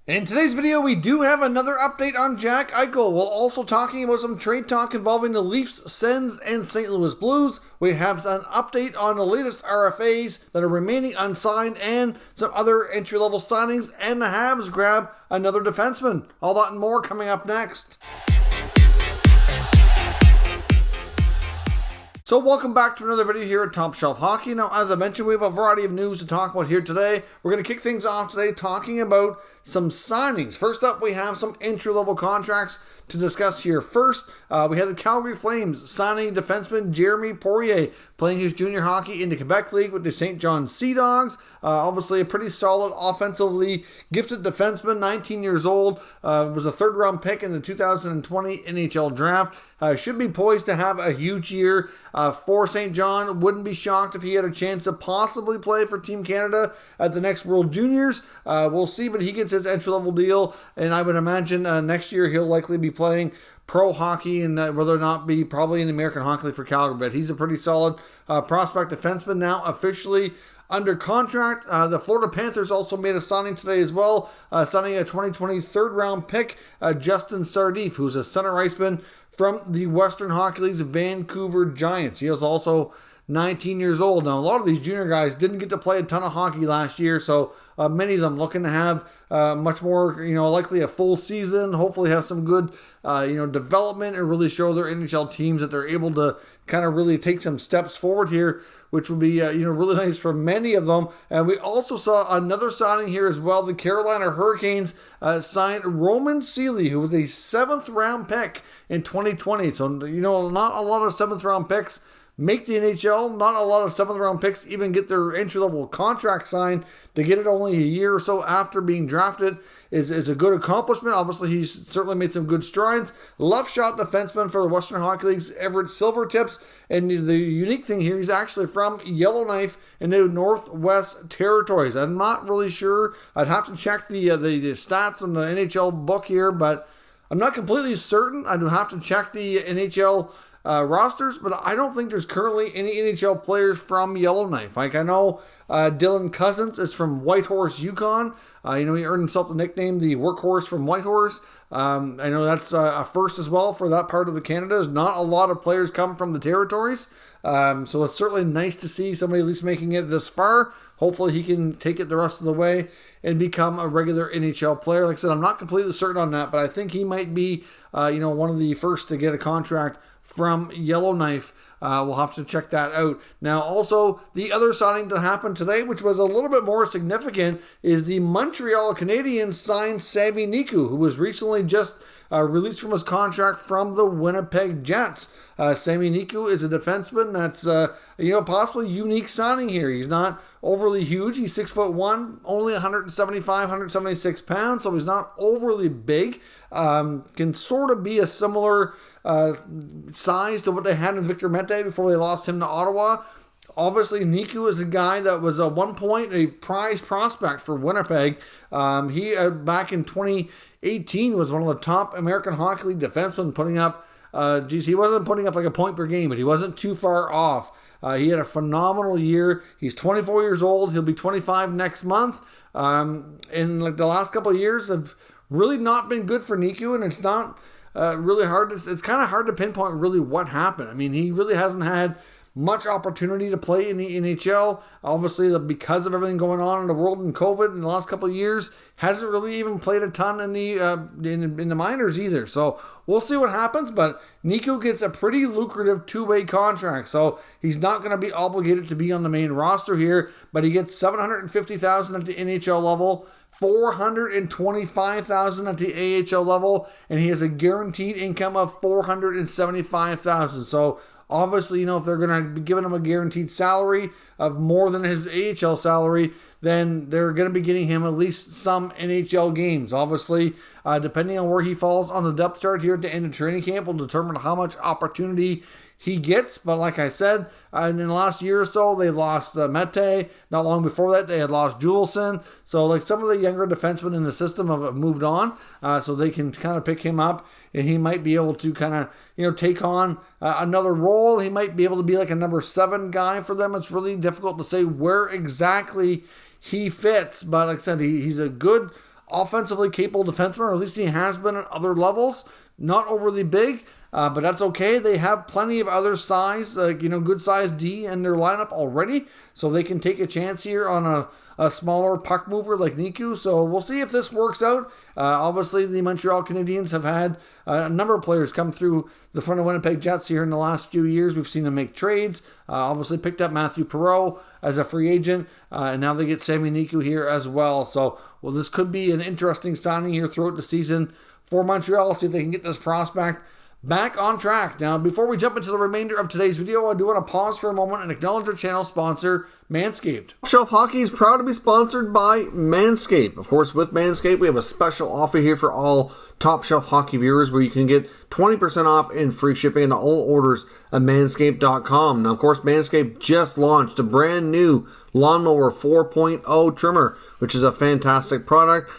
In today's video, we do have another update on Jack Eichel. We're also talking about some trade talk involving the Leafs, Sens, and St. Louis Blues. We have an update on the latest RFAs that are remaining unsigned and some other entry-level signings, and the Habs grab another defenseman. All that and more coming up next. So welcome back to another video here at Top Shelf Hockey. Now, as I mentioned, we have a variety of news to talk about here today. We're going to kick things off today talking about some signings. First up, we have some entry-level contracts to discuss here. First, we have the Calgary Flames signing defenseman Jeremy Poirier, playing his junior hockey in the Quebec League with the St. John Sea Dogs. Obviously, a pretty solid, offensively gifted defenseman, 19 years old, was a third-round pick in the 2020 NHL Draft. Should be poised to have a huge year for St. John. Wouldn't be shocked if he had a chance to possibly play for Team Canada at the next World Juniors. We'll see, but he gets his entry-level deal, and I would imagine next year he'll likely be playing pro hockey, and whether or not be probably in the American Hockey League for Calgary. But he's a pretty solid prospect defenseman, now officially under contract. The Florida Panthers also made a signing today as well, signing a 2020 third-round pick, Justin Sardif, who's a center iceman from the Western Hockey League's Vancouver Giants. He is also 19 years old. Now, a lot of these junior guys didn't get to play a ton of hockey last year, so many of them looking to have much more, likely a full season, hopefully have some good, development and really show their NHL teams that they're able to kind of really take some steps forward here, which would be, really nice for many of them. And we also saw another signing here as well. The Carolina Hurricanes signed Roman Seeley, who was a 7th-round pick in 2020. So, not a lot of 7th-round picks make the NHL. Not a lot of 7th-round picks even get their entry-level contract signed. To get it only a year or so after being drafted is a good accomplishment. Obviously, he's certainly made some good strides. Left shot defenseman for the Western Hockey League's Everett Silvertips. And the unique thing here, he's actually from Yellowknife in the Northwest Territories. I'm not really sure. I'd have to check the stats on the NHL book here, but I'm not completely certain. I do have to check the NHL rosters, but I don't think there's currently any NHL players from Yellowknife. Like, I know Dylan Cousins is from Whitehorse, Yukon. He earned himself the nickname the Workhorse from Whitehorse. I know that's a first as well for that part of the Canada. There's not a lot of players come from the territories. So it's certainly nice to see somebody at least making it this far. Hopefully he can take it the rest of the way and become a regular NHL player. Like I said, I'm not completely certain on that, but I think he might be, one of the first to get a contract from Yellowknife. We'll have to check that out. Now, also, the other signing that happened today, which was a little bit more significant, is the Montreal Canadiens signed Sami Niku, who was recently just released from his contract from the Winnipeg Jets. Sami Niku is a defenseman that's, possibly unique signing here. He's not overly huge. He's 6'1", only 176 pounds, so he's not overly big. Can sort of be a similar size to what they had in Victor Mete before they lost him to Ottawa. Obviously, Niku is a guy that was at one point a prize prospect for Winnipeg. He, back in 2018, was one of the top American Hockey League defensemen, putting up, he wasn't putting up like a point per game, but he wasn't too far off. He had a phenomenal year. He's 24 years old. He'll be 25 next month. And the last couple of years have really not been good for Niku, and it's not really hard. It's kind of hard to pinpoint really what happened. I mean, he really hasn't had much opportunity to play in the NHL. Obviously, because of everything going on in the world and COVID in the last couple of years, hasn't really even played a ton in the minors either. So we'll see what happens. But Niku gets a pretty lucrative two-way contract, so he's not going to be obligated to be on the main roster here. But he gets $750,000 at the NHL level, $425,000 at the AHL level, and he has a guaranteed income of $475,000. So obviously, if they're going to be giving him a guaranteed salary of more than his AHL salary, then they're going to be getting him at least some NHL games. Obviously, depending on where he falls on the depth chart here at the end of training camp will determine how much opportunity he gets. But like I said, in the last year or so, they lost Mete. Not long before that, they had lost Juleson. So some of the younger defensemen in the system have moved on, so they can kind of pick him up, and he might be able to kind of take on another role. He might be able to be like a number 7 guy for them. It's really difficult to say where exactly he fits, but like I said, he's a good offensively capable defenseman, or at least he has been at other levels. Not overly big, but that's okay. They have plenty of other size, good size D in their lineup already, so they can take a chance here on a smaller puck mover like Niku. So we'll see if this works out. Obviously, the Montreal Canadiens have had a number of players come through the front of Winnipeg Jets here in the last few years. We've seen them make trades. Obviously, picked up Matthew Perreault as a free agent, and now they get Sami Niku here as well. So, this could be an interesting signing here throughout the season for Montreal. See if they can get this prospect back on track. Now, before we jump into the remainder of today's video, I do want to pause for a moment and acknowledge our channel sponsor, Manscaped. Top Shelf Hockey is proud to be sponsored by Manscaped. Of course, with Manscaped, we have a special offer here for all Top Shelf Hockey viewers where you can get 20% off and free shipping into all orders at manscaped.com. Now, of course, Manscaped just launched a brand new Lawnmower 4.0 trimmer, which is a fantastic product.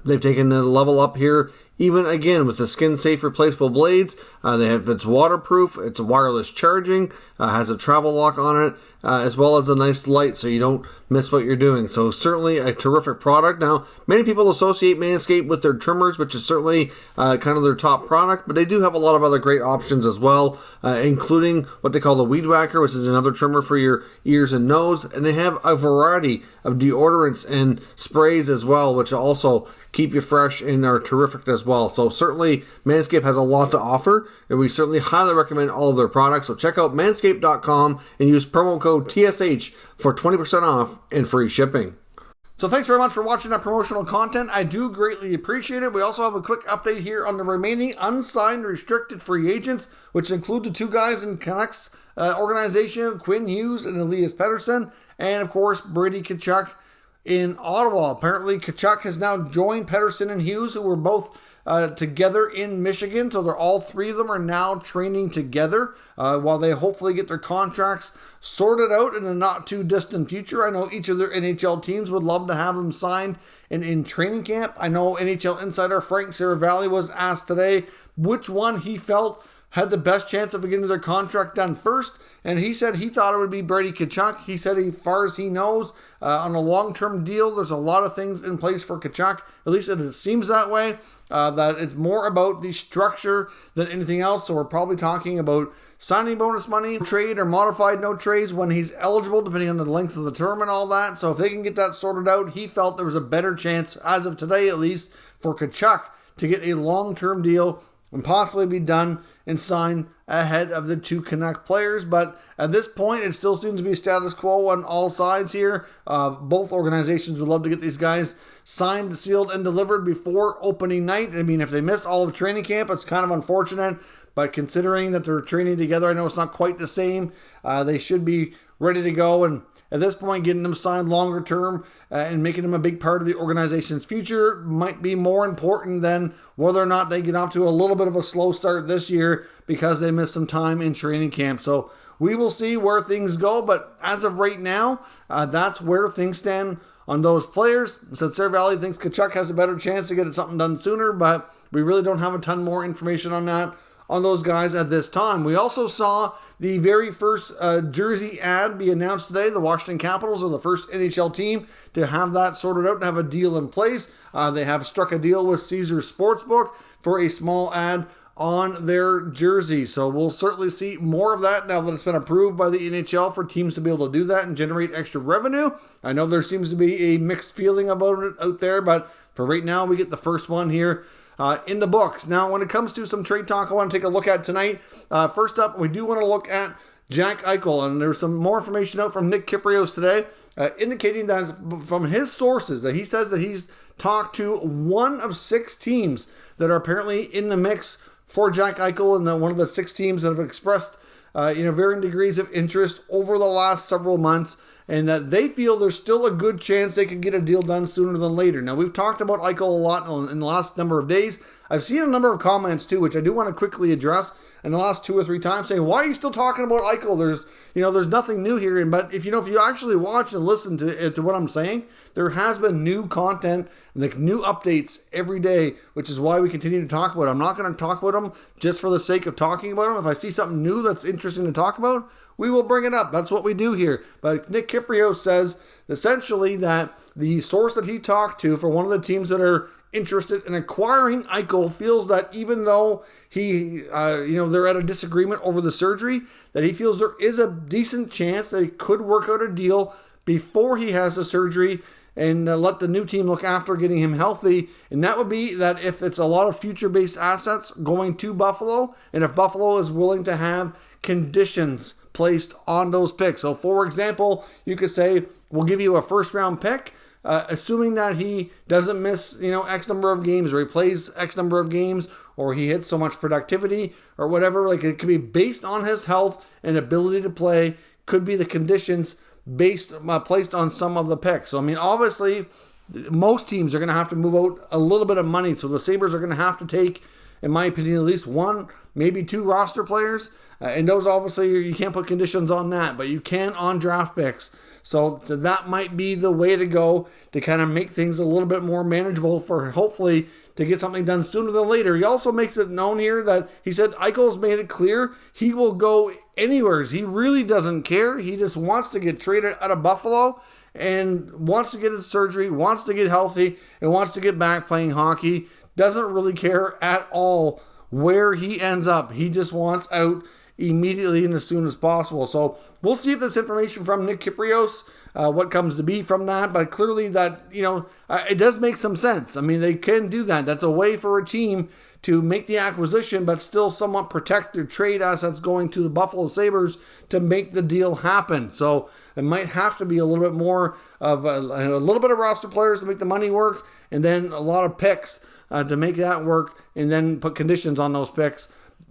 They've taken the level up here, even again with the skin-safe replaceable blades. It's waterproof, it's wireless charging, has a travel lock on it, as well as a nice light so you don't miss what you're doing. So certainly a terrific product. Now, many people associate Manscaped with their trimmers, which is certainly kind of their top product, but they do have a lot of other great options as well, including what they call the Weed Whacker, which is another trimmer for your ears and nose. And they have a variety of deodorants and sprays as well, which also keep you fresh and are terrific as well. So certainly Manscaped has a lot to offer, and we certainly highly recommend all of their products. So check out manscaped.com and use promo code TSH for 20% off and free shipping. So thanks very much for watching our promotional content. I do greatly appreciate it. We also have a quick update here on the remaining unsigned restricted free agents, which include the two guys in Canucks organization, Quinn Hughes and Elias Pettersson, and of course Brady Tkachuk in Ottawa. Apparently Tkachuk has now joined Pettersson and Hughes, who were both together in Michigan. So all three of them are now training together while they hopefully get their contracts sorted out in the not too distant future. I know each of their NHL teams would love to have them signed in training camp. I know NHL insider Frank Saravalli was asked today which one he felt had the best chance of getting their contract done first, and he said he thought it would be Brady Tkachuk. He said, as far as he knows, on a long-term deal, there's a lot of things in place for Tkachuk. At least it seems that way. That it's more about the structure than anything else. So we're probably talking about signing bonus money, trade or modified no trades when he's eligible, depending on the length of the term and all that. So if they can get that sorted out, he felt there was a better chance, as of today at least, for Tkachuk to get a long-term deal and possibly be done and signed ahead of the two Canuck players. But at this point, it still seems to be status quo on all sides here. Both organizations would love to get these guys signed, sealed, and delivered before opening night. I mean, if they miss all of training camp, it's kind of unfortunate. But considering that they're training together, I know it's not quite the same. They should be ready to go. And at this point, getting them signed longer term and making them a big part of the organization's future might be more important than whether or not they get off to a little bit of a slow start this year because they missed some time in training camp. So we will see where things go. But as of right now, that's where things stand on those players. Since Sarah Valley thinks Tkachuk has a better chance to get something done sooner, but we really don't have a ton more information on that on those guys at this time. We also saw the very first jersey ad be announced today. The Washington Capitals are the first NHL team to have that sorted out and have a deal in place. They have struck a deal with Caesars Sportsbook for a small ad on their jersey. So we'll certainly see more of that now that it's been approved by the NHL for teams to be able to do that and generate extra revenue. I know there seems to be a mixed feeling about it out there, but for right now, we get the first one here in the books. Now, when it comes to some trade talk I want to take a look at tonight, first up, we do want to look at Jack Eichel, and there's some more information out from Nick Kypreos today, indicating that from his sources that he says that he's talked to one of 6 teams that are apparently in the mix for Jack Eichel, and one of the 6 teams that have expressed varying degrees of interest over the last several months, and that they feel there's still a good chance they could get a deal done sooner than later. Now, we've talked about Eichel a lot in the last number of days. I've seen a number of comments, too, which I do want to quickly address in the last 2 or 3 times, saying, why are you still talking about Eichel? There's nothing new here. But if you actually watch and listen to what I'm saying, there has been new content, like new updates every day, which is why we continue to talk about it. I'm not going to talk about them just for the sake of talking about them. If I see something new that's interesting to talk about, we will bring it up. That's what we do here. But Nick Kypreos says essentially that the source that he talked to for one of the teams that are interested in acquiring Eichel, feels that even though they're at a disagreement over the surgery, that he feels there is a decent chance that he could work out a deal before he has the surgery and let the new team look after getting him healthy. And that would be that if it's a lot of future-based assets going to Buffalo, and if Buffalo is willing to have conditions placed on those picks. So, for example, you could say, we'll give you a first-round pick, assuming that he doesn't miss, X number of games, or he plays X number of games, or he hits so much productivity, or whatever. Like, it could be based on his health and ability to play, could be the conditions placed on some of the picks. So, obviously, most teams are going to have to move out a little bit of money. So the Sabres are going to have to take, in my opinion, at least one, maybe two roster players. And those, obviously, you can't put conditions on that, but you can on draft picks. So that might be the way to go to kind of make things a little bit more manageable for, hopefully, to get something done sooner than later. He also makes it known here that he said Eichel's made it clear he will go anywhere. He really doesn't care. He just wants to get traded out of Buffalo and wants to get his surgery, wants to get healthy, and wants to get back playing hockey. Doesn't really care at all where he ends up. He just wants out immediately and as soon as possible. So we'll see if this information from Nick Kyprios, what comes to be from that. But clearly that, it does make some sense. They can do that. That's a way for a team to make the acquisition, but still somewhat protect their trade assets going to the Buffalo Sabres to make the deal happen. So it might have to be a little bit more of a little bit of roster players to make the money work, and then a lot of picks to make that work, and then put conditions on those picks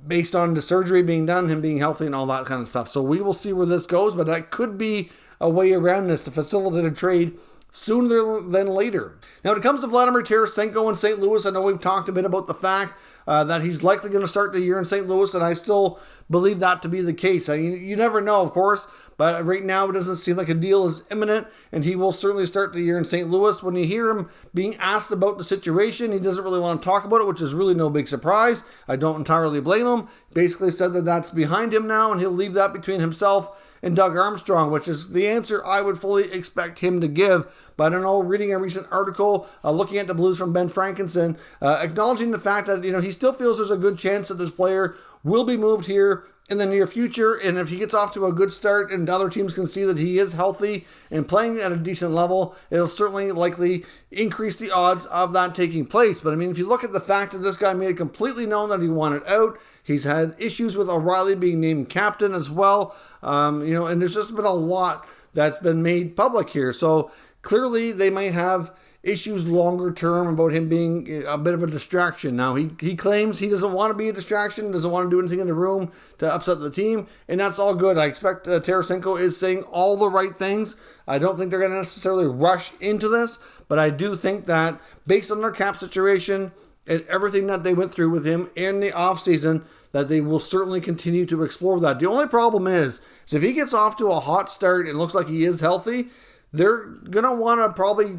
based on the surgery being done, him being healthy, and all that kind of stuff. So we will see where this goes, but that could be a way around this to facilitate a trade sooner than later. Now, when it comes to Vladimir Tarasenko in St. Louis, I know we've talked a bit about the fact that he's likely going to start the year in St. Louis, and I still believe that to be the case. You never know, of course, but right now it doesn't seem like a deal is imminent, and he will certainly start the year in St. Louis. When you hear him being asked about the situation, he doesn't really want to talk about it, which is really no big surprise. I don't entirely blame him. Basically said that that's behind him now, and he'll leave that between himself and Doug Armstrong, which is the answer I would fully expect him to give. But I don't know, reading a recent article, looking at the Blues from Ben Frankenson, acknowledging the fact that, he still feels there's a good chance that this player will be moved here in the near future. And if he gets off to a good start and other teams can see that he is healthy and playing at a decent level, it'll certainly likely increase the odds of that taking place. But if you look at the fact that this guy made it completely known that he wanted out, he's had issues with O'Reilly being named captain as well, and there's just been a lot that's been made public here. So clearly they might have issues longer term about him being a bit of a distraction. Now, he claims he doesn't want to be a distraction, doesn't want to do anything in the room to upset the team, and that's all good. I expect Tarasenko is saying all the right things. I don't think they're going to necessarily rush into this, but I do think that based on their cap situation and everything that they went through with him in the offseason, that they will certainly continue to explore that. The only problem is if he gets off to a hot start and looks like he is healthy, they're going to want to probably,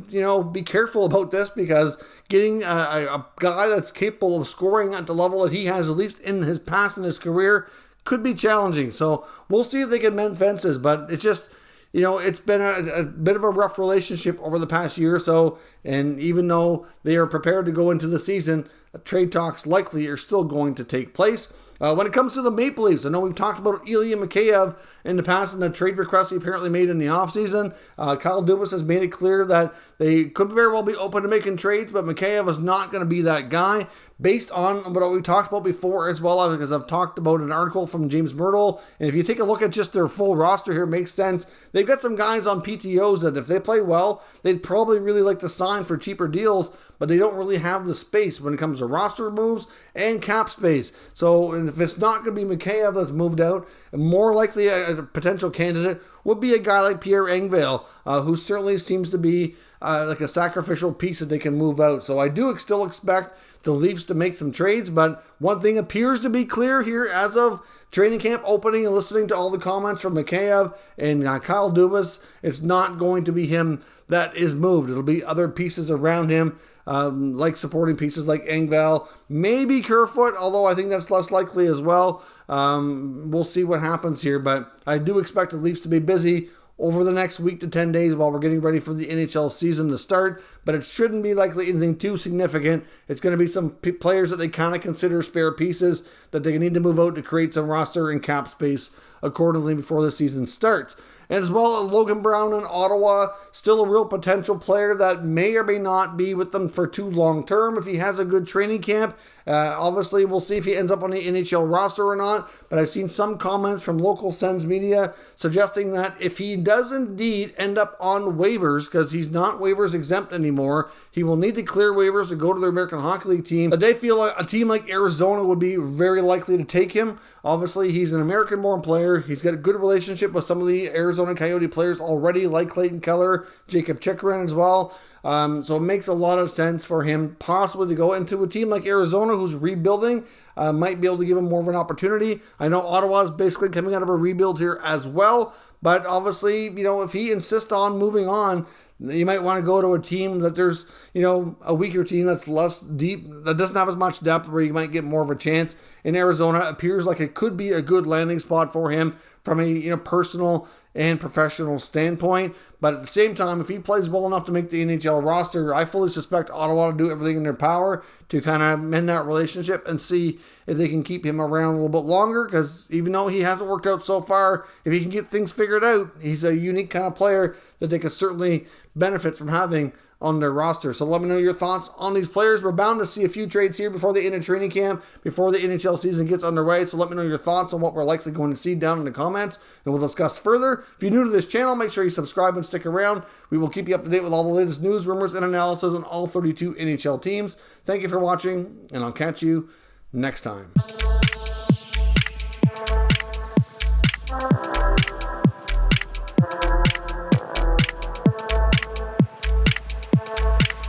be careful about this, because getting a guy that's capable of scoring at the level that he has, at least in his past in his career, could be challenging. So we'll see if they can mend fences, but it's just, it's been a bit of a rough relationship over the past year or so, and even though they are prepared to go into the season, trade talks likely are still going to take place. When it comes to the Maple Leafs, I know we've talked about Ilya Mikheyev in the past and the trade request he apparently made in the offseason. Kyle Dubas has made it clear that they could very well be open to making trades, but Mikheyev is not going to be that guy, based on what we talked about before as well, because I've talked about an article from James Myrtle. And if you take a look at just their full roster here, it makes sense. They've got some guys on PTOs that if they play well, they'd probably really like to sign for cheaper deals, but they don't really have the space when it comes to roster moves and cap space. So if it's not going to be Mikheyev that's moved out, more likely a potential candidate would be a guy like Pierre Engvall, who certainly seems to be like a sacrificial piece that they can move out. So I do still expect the Leafs to make some trades, but one thing appears to be clear here as of training camp opening and listening to all the comments from Mikheyev and Kyle Dubas, it's not going to be him that is moved. It'll be other pieces around him, like supporting pieces like Engvall, maybe Kerfoot, although I think that's less likely as well. We'll see what happens here, but I do expect the Leafs to be busy over the next week to 10 days while we're getting ready for the NHL season to start, but it shouldn't be likely anything too significant. It's going to be some players that they kind of consider spare pieces that they need to move out to create some roster and cap space accordingly before the season starts. And as well, Logan Brown in Ottawa, still a real potential player that may or may not be with them for too long term if he has a good training camp. Obviously, we'll see if he ends up on the NHL roster or not, but I've seen some comments from local Sens media suggesting that if he does indeed end up on waivers, because he's not waivers exempt anymore, he will need to clear waivers to go to the American Hockey League team. But they feel like a team like Arizona would be very likely to take him. Obviously, he's an American-born player. He's got a good relationship with some of the Arizona Coyote players already, like Clayton Keller, Jacob Chychrun as well. So it makes a lot of sense for him possibly to go into a team like Arizona who's rebuilding, might be able to give him more of an opportunity. I know Ottawa's basically coming out of a rebuild here as well, but obviously, if he insists on moving on, you might want to go to a team that there's, a weaker team that's less deep, that doesn't have as much depth, where you might get more of a chance. In Arizona, it appears like it could be a good landing spot for him from a personal and professional standpoint. But at the same time, if he plays well enough to make the NHL roster, I fully suspect Ottawa to do everything in their power to kind of mend that relationship and see if they can keep him around a little bit longer, because even though he hasn't worked out so far, if he can get things figured out, he's a unique kind of player that they could certainly benefit from having on their roster. So let me know your thoughts on these players. We're bound to see a few trades here before the end of training camp, before the NHL season gets underway. So let me know your thoughts on what we're likely going to see down in the comments, and we'll discuss further. If you're new to this channel, make sure you subscribe and stick around. We will keep you up to date with all the latest news, rumors, and analysis on all 32 NHL teams. Thank you for watching, and I'll catch you next time.